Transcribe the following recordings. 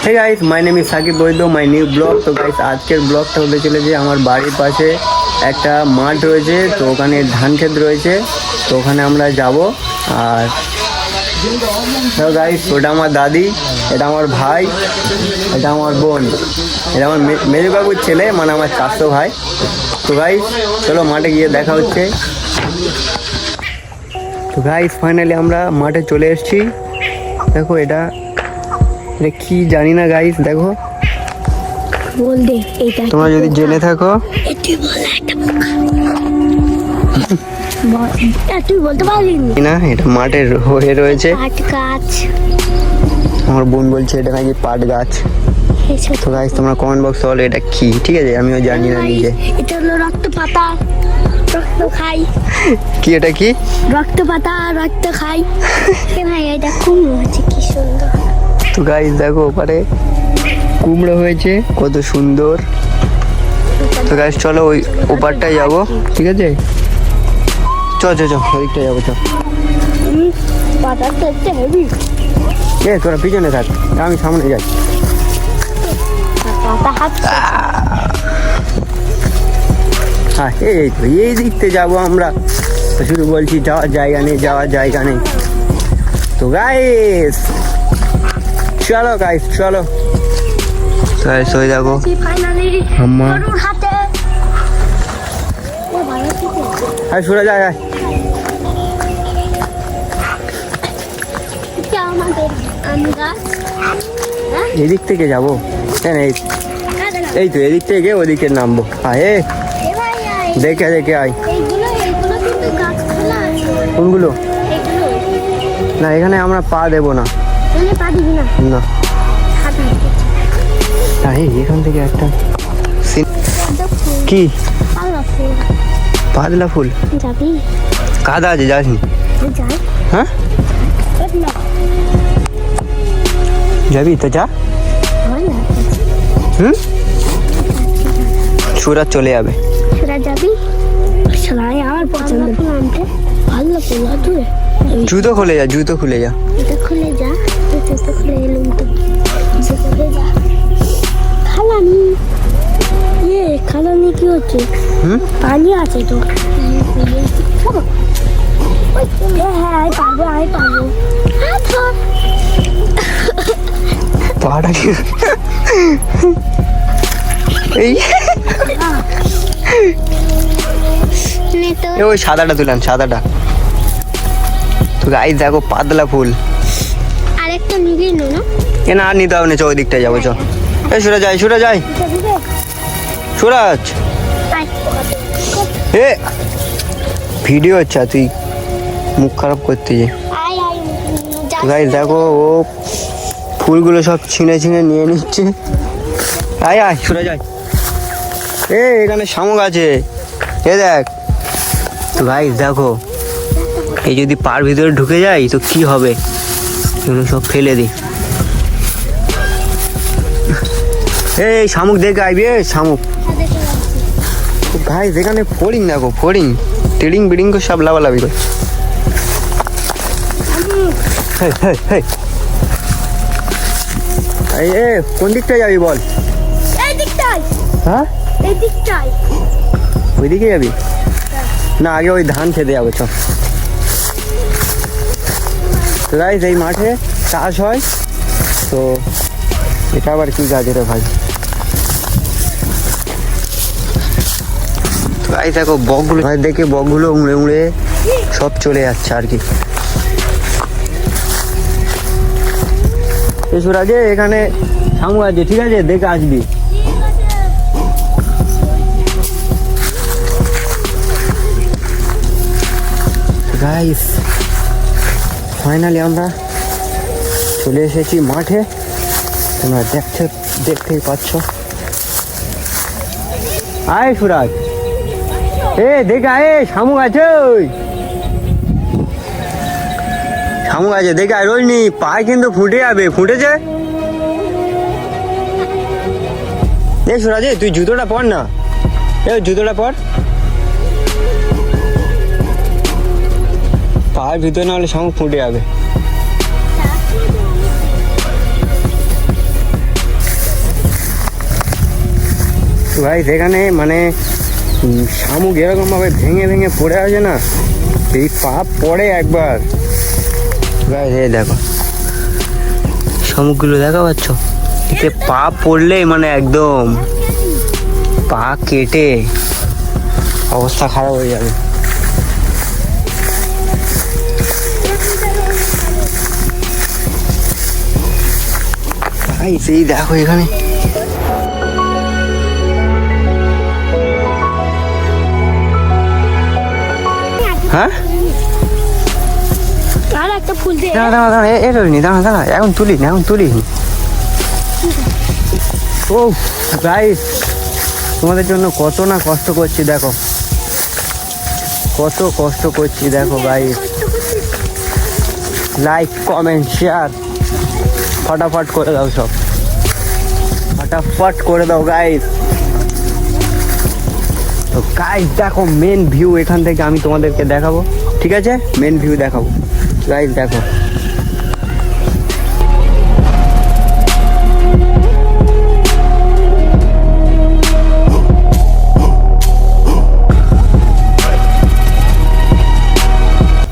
Hey guys my name is Sakib Baidya my new blog. তো guys আজকের ব্লগটা হতে চলেছে আমার বাড়ির পাশে একটা মাঠ রয়েছে, তো ওখানে ধান ক্ষেত রয়েছে, তো ওখানে আমরা যাব। আর তো গাইস ওটা আমার দাদি, এটা আমার ভাই, এটা আমার বোন, এটা আমার মেজো বাবুর ছেলে, মানে আমার চাচতো ভাই। তো গাইস চলো মাঠে গিয়ে দেখা হচ্ছে। তো গাইস ফাইনালি আমরা মাঠে চলে এসেছি। দেখো এটা কি জানি না গাইস, দেখো বল দে এটা তোমরা যদি জেনে থাকো তুই বলতে পারবি না। এটা মাঠের হয়ে রয়েছে, পাট গাছ। আমার বোন বলছে এটা নাকি পাট গাছ। তো গাইস তোমরা কমেন্ট বক্সে বলো এটা কি, ঠিক আছে? আমিও জানি না নিজে। এটা হলো রক্ত পাতা, রক্ত খাই। কি এটা কি? রক্ত পাতা, রক্ত খাই। ভাই এটা কুমড়ো হচ্ছে, কি সুন্দর। তো গাইস দেখো ওপারে কুমড়ো হয়েছে, কত সুন্দর। তো গাইস চলো ওই ওপারটায় যাবো, ঠিক আছে? চ চ চ ওইদিকটা যাবো, চ। পাতাটা একটু হেভি। তোরা পিছনে থাক, আমি সামনে যাই। পাতা হাত হ্যাঁ এই তো এই দিকতে যাবো আমরা। তো শুধু বলছি যাওয়ার জায়গা নেই, যাওয়ার জায়গা নেই। তো গাইস চলো, গাইস চলো। গাইস ওই দেখো ফাইনালি আম্মা। গরুর হাতে। ও ভালো থেকে হ্যাঁ সরে যায়। এটা আমাদের আম গাছ। হ্যাঁ এদিক থেকে যাবো, হ্যাঁ এই তো এদিক থেকে ওদিকে নামবো। আয় ভাই আয়। দেখে দেখে আয়। এইগুলো কিন্তু গাছ খোলা আছে। কোনগুলো? এগুলো না এখানে আমরা পা দেবো না। এখানে পা দিবি না। না হাঁটা হ্যাঁ এখান থেকে একটা কি পাতলা ফুল। যাবি? কাদা আছে, যাসনি? যাই। হ্যাঁ যাবি তো যা। হুম সুরাজ চলে যাবে। সেটা যাবি? সবাই আমার পছন্দ নামটা ভালো ফুল তুই। জুতো খুলে যা, জুতো খুলে যা। এটা খুলে যা, জুতো খুলে এলুম তো। খুলে যা। খালানি খালানি কি হচ্ছে? পানি আছে তো। হ্যাঁ আয় পারবো, আয় পারবো। পাটা কি এই ওই সাদাটা তুলান, সাদাটা। তো গাইস দেখো পাতলা ফুল। আরেকটা নিবি না? এ না আর নিতে হবে না, চ ওই দিকটা যাবো, চ। এই সুরাজ যাই, সুরাজ যাই, সুরাজ এ ভিডিও হচ্ছে, তুই মুখ খারাপ করতে যে। তো গাইস দেখো ও ফুলগুলো সব ছিঁড়ে ছিঁড়ে নিয়ে নিচ্ছে। আয় আয় সুরাজ আয়। এখানে শামুক আছে, এ দেখ। তো গাইস দেখো এই যদি পার ভিতরে ঢুকে যায় তো কি হবে, এগুলো সব ফেলে দিই। এই শামুক দেখে আইবি, শামুক। গাইস এখানে ফড়িং দেখো, ফড়িং টিডিং বিডিং করে সব লাভালাভি করে। কোন দিকটায় যাবি বল? এই দিকটাই। হ্যাঁ এই দিকটাই। ওইদিকে যাবি? না আগে ওই ধান খেতে যাবো, চ। তো গাইস এই মাঠে চাষ হয়, তো এটা আবার কি গাছ রে ভাই? তো গাইস দেখো বকগুলো দেখে, বকগুলো উড়ে উড়ে সব চলে যাচ্ছে আর কি। সুরাজে এখানে শামুক আছে, ঠিক আছে? দেখে আসবি। গাইস ফাইনালি আমরা চলে এসেছি মাঠে, তোমরা দেখতেই পাচ্ছ। আয় সুরাজ, দেখে আয়, শামুক আছে, ওই শামুক আছে, দেখে আয়। রোজনি পায়ে কিন্তু ফুটে যাবে, ফুটেছে। সুরাজ তুই জুতোটা পর না, জুতোটা পর। পায়ের ভিতরে না হলে শামুক ফুটে যাবে। ভাই সেখানে মানে শামুক এরকম ভাবে ভেঙে ভেঙে পড়ে আছে না, এই পা পড়ে একবার। ভাই এই দেখো শামুকগুলো দেখা পাচ্ছ, এতে পা পড়লেই মানে একদম পা কেটে অবস্থা খারাপ হয়ে যাবে। ভাই সেই দেখো এখানে হ্যাঁ আর একটা ফুল দে। দাঁড়া দাঁড়া দাঁড়া এ রইনি, দাঁড়া দাঁড়া এখন তুলিস না, এখন তুলিস নি। ও গাইস তোমাদের জন্য কত না কষ্ট করছি, দেখো কত কষ্ট করছি দেখো গাইস। লাইক কমেন্ট শেয়ার ফটাফট করে দাও, সব ফটাফট করে দাও গাইস। তো গাইস দেখো মেন ভিউ এখান থেকে আমি তোমাদেরকে দেখাবো, ঠিক আছে? মেন ভিউ দেখাবো গাইস, দেখো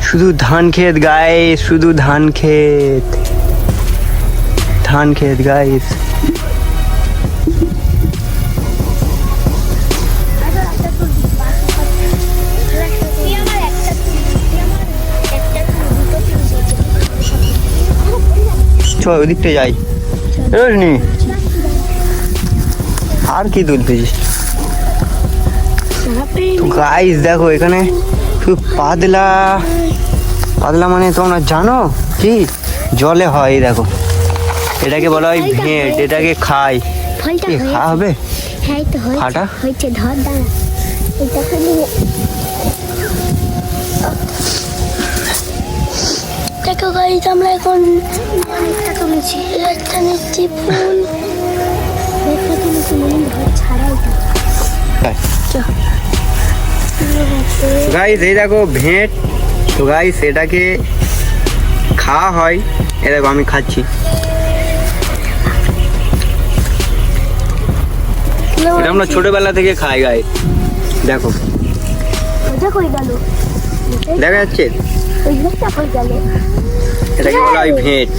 শুধু ধান ক্ষেত গাইস, শুধু ধান ক্ষেত, ধান ক্ষেত গাইস। চল ওদিকটা যাই, রজনী আর কি তুলতেছিস? তো গাইস দেখো এখানে শুধু পাতলা পাতলা মানে তোমরা জানো কি জলে হয়, এই দেখো এটাকে বলা হয় ভেঁট, এটাকে খাই। কি খাওয়া হবে? হ্যাঁ তো ফাটা হয়েছে, ধর দাঁড়া এটা খালি দেখো গাইস, আমরা এখন অনেকটা তুলেছি, একটা নিচ্ছি ফুল, একটা তুলেছি মানে ঘর ছাড়াই গাইস। এই দেখো ভেঁট, তো গাইস এটাকে খাওয়া হয়, এ দেখো আমি খাচ্ছি। এটা আমরা ছোটবেলা থেকে খাই গাইস, দেখো কই গেল দেখা যাচ্ছে, ওই লোকটা কই গেল? এটাকে বলা হয় ভেঁট,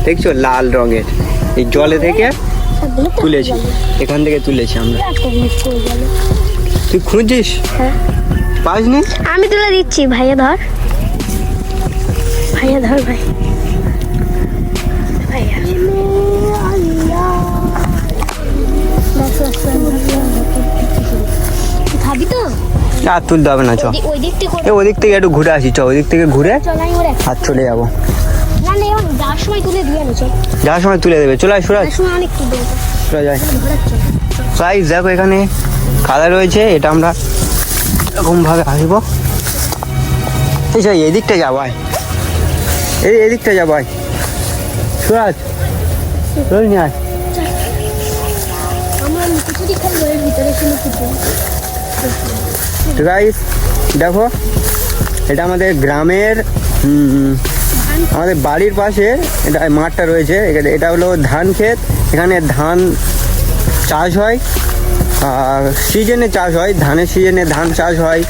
দেখছো লাল রঙের, এই জলে থেকে তুলেছি, এখান থেকে তুলেছি আমরা। তুই খুঁজছিস? হ্যাঁ পাসনি? আমি তুলে দিচ্ছি, ভাইয়া ধর, ভাইয়া ধর, ভাই ভাইয়া খাবি তো? আর তুলতে হবে না, চ ওই দিক থেকে ওই দিক থেকে একটু ঘুরে আসি, চ ওই দিক থেকে ঘুরে চলাই ওরে হাত চলে যাবো। না না এখন যাওয়ার সময় তুলে দিয়ে আনো, চল যাওয়ার সময় তুলে দেবে, চলে আয় সুরাজ, যাওয়ার সময় অনেক তুলে দেবো, চলে যায়। ঘোরাচ্ছ গাইস দেখো এখানে খাদা রয়েছে, এটা আমরা এরকম ভাবে আসবো। এই যে এদিকটা যাবো, এই এদিকটা যাবো, সুরাজ রোজ নিয়ে আয়। আমরা লুকোচুরি খেলবো, এর ভিতরে শুনে কিছু তো গাইস দেখো এটা আমাদের গ্রামের আমাদের বাড়ির পাশে এটা মাঠটা রয়েছে, এটা হলো ধান ক্ষেত। এখানে ধান চাষ হয়, আর সিজনে চাষ হয়, ধানের সিজনে ধান চাষ হয়,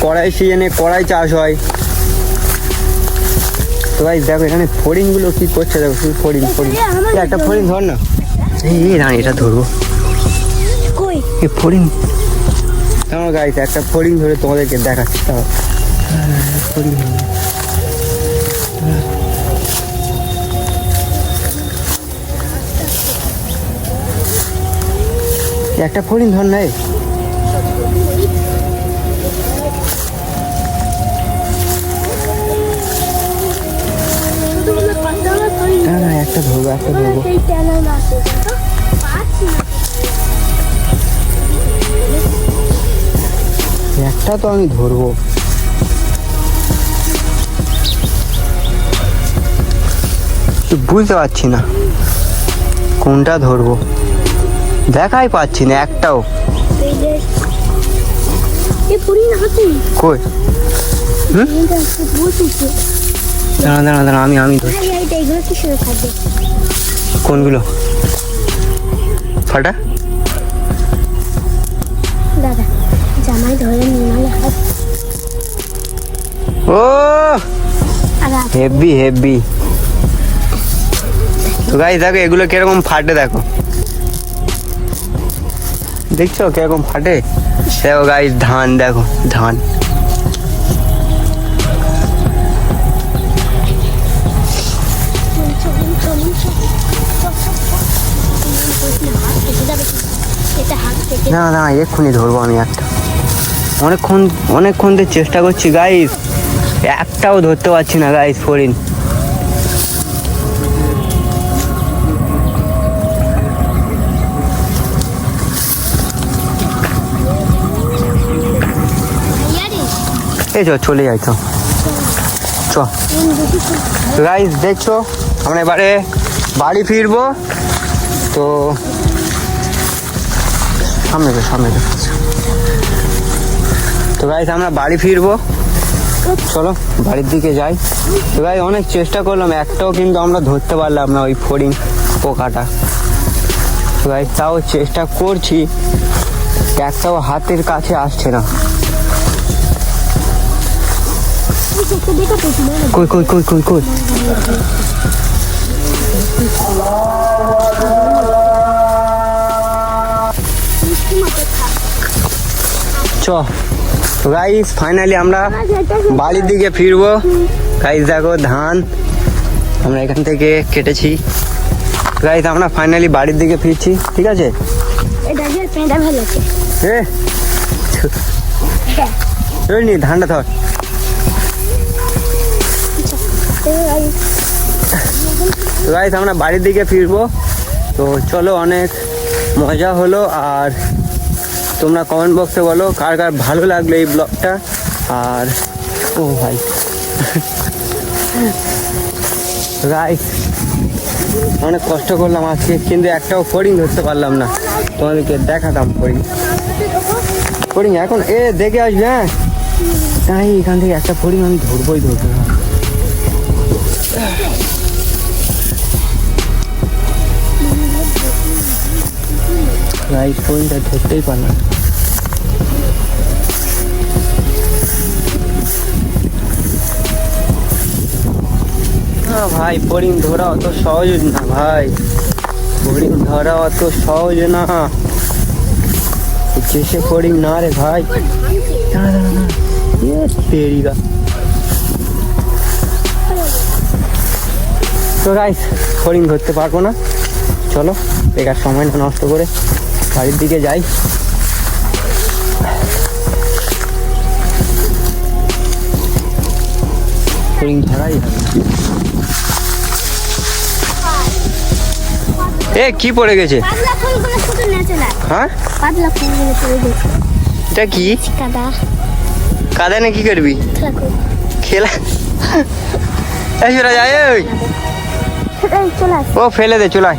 কড়াই সিজনে কড়াই চাষ হয়। তো গাইস দেখো এখানে ফড়িংগুলো কি করছে, দেখো শুধু ফড়িং ফড়িং। একটা ফড়িং ধর না, এই রানি এটা ধরবো, কই এই ফড়িং। আমার গাইস একটা ফড়িং ধরে তোমাদেরকে দেখাচ্ছি, তাও ফড়িং একটা ফড়িং ধর নাই। না না একটা ধরবো, একটা ধরবো। একটা তো আমি ধরবো, বুঝতে পারছি না কোনটা ধরবো, দেখাই পাচ্ছি না একটাও। কই? দাঁড়া দাঁড়া দাঁড়া, আমি ধরছি। কোনগুলো? ফাটা দাদা জামাই ধরে নিয়ে নালে হাত ও আর হেভি হেভি। তো গাইস দেখো এগুলো কিরকম ফাটে, দেখো দেখছো কিরকম ফাটে। দেখো গাইস ধান, দেখো ধান। না না এক্ষুনি ধরবো আমি একটা। অনেকক্ষণ দিয়ে চেষ্টা করছি গাইস, একটাও ধরতে পারছি না গাইস ফড়িং। এই চলে যাই তো চ। গাইস দেখছো আমরা এবারে বাড়ি ফিরবো। তো সামনে তো গাইস আমরা বাড়ি ফিরবো, চলো বাড়ির দিকে যাই। তো গাইস অনেক চেষ্টা করলাম, একটাও কিন্তু আমরা ধরতে পারলাম না ওই ফড়িং পোকাটা। তো গাইস তাও চেষ্টা করছি, একটাও হাতের কাছে আসছে না। কই কই কই কই কই চ। তো গাইস ফাইনালি আমরা বাড়ির দিকে ফিরবো। গাইস দেখো ধান আমরা এখান থেকে কেটেছি। গাইস আমরা ফাইনালি বাড়ির দিকে ফিরছি, ঠিক আছে। নি ধানটা ধর। তো গাইস আমরা বাড়ির দিকে ফিরবো। তো চলো, অনেক মজা হলো। আর তোমরা কমেন্ট বক্সে বলো কার কার ভালো লাগলো এই ব্লগটা। আর ও ভাই গাইস অনেক কষ্ট করলাম আজকে, কিন্তু একটাও ফড়িং ধরতে পারলাম না। তোমাদেরকে দেখাতাম ফড়িং এখন দেখে আসবে। হ্যাঁ তাই এখান থেকে একটা ফড়িং আমি ধরবই। গাইস ফড়িংটা ধরতেই পারলাম। ভাই ফড়িং ধরা অত সহজ না ভাই, ফড়িং ধরা অত সহজ না। জেসে ফড়িং না রে ভাই, তেরিগা। তো গাইস ফড়িং ধরতে পারবো না, চলো বেকার সময় না নষ্ট করে বাড়ির দিকে যাই। ফড়িং ধরাই কি পড়ে গেছে? হ্যাঁ এটা কি কাদা না কি করবি? খেলা যায়। ও ফেলে দে, চলে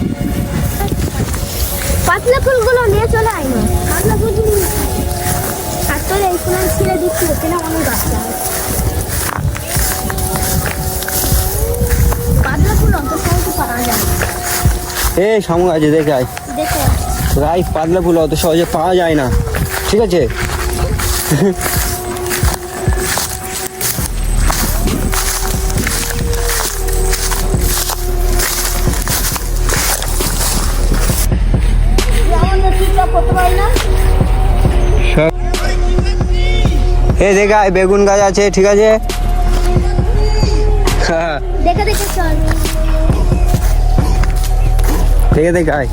পাতলা ফুলগুলো নিয়ে চলে আয় না। পাতলা ফুলগুলো আর তোর এই ফুল ছিঁড়ে দিচ্ছিল কেন অনেক গাছটা। পাতলা ফুল অত সহজে পাওয়া যায় না। সামু আছে দেখে আয়। গাইস পাতলা ফুল অত সহজে পাওয়া যায় না, ঠিক আছে। দেখা বেগুন গাছ আছে, ঠিক আছে। দেখে আয়।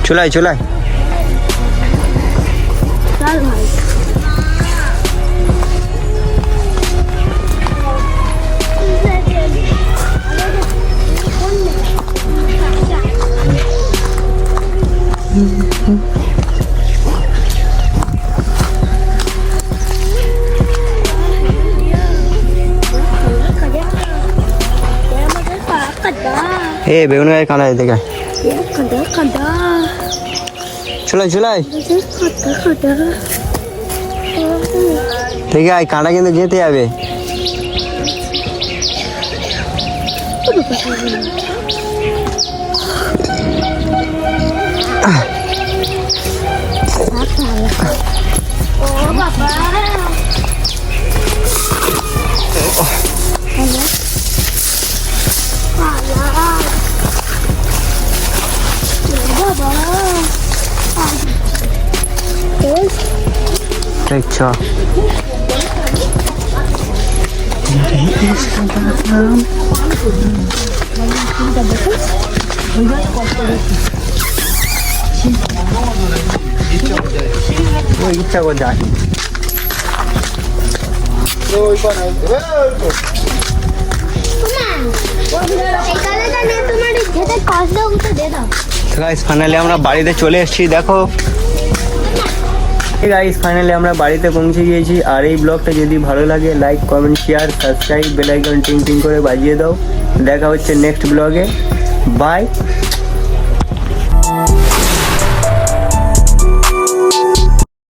চলাই বেগুন গাছ কাঁদা দেখা। চলাই ঠিক আছে, কাঁটা কিন্তু যেতে যাবে। ও বাবা আচ্ছা ওই ইচ্ছা করে যায় গাইস ফাইনালি আমরা বাড়িতে চলে এসেছি দেখো গাইস ফাইনালি আমরা বাড়িতে পৌঁছে গিয়েছি আর এই ব্লগটা যদি ভালো লাগে like comment share subscribe bell icon টিং টিং করে বাজিয়ে দাও দেখা হচ্ছে নেক্সট ব্লগে বাই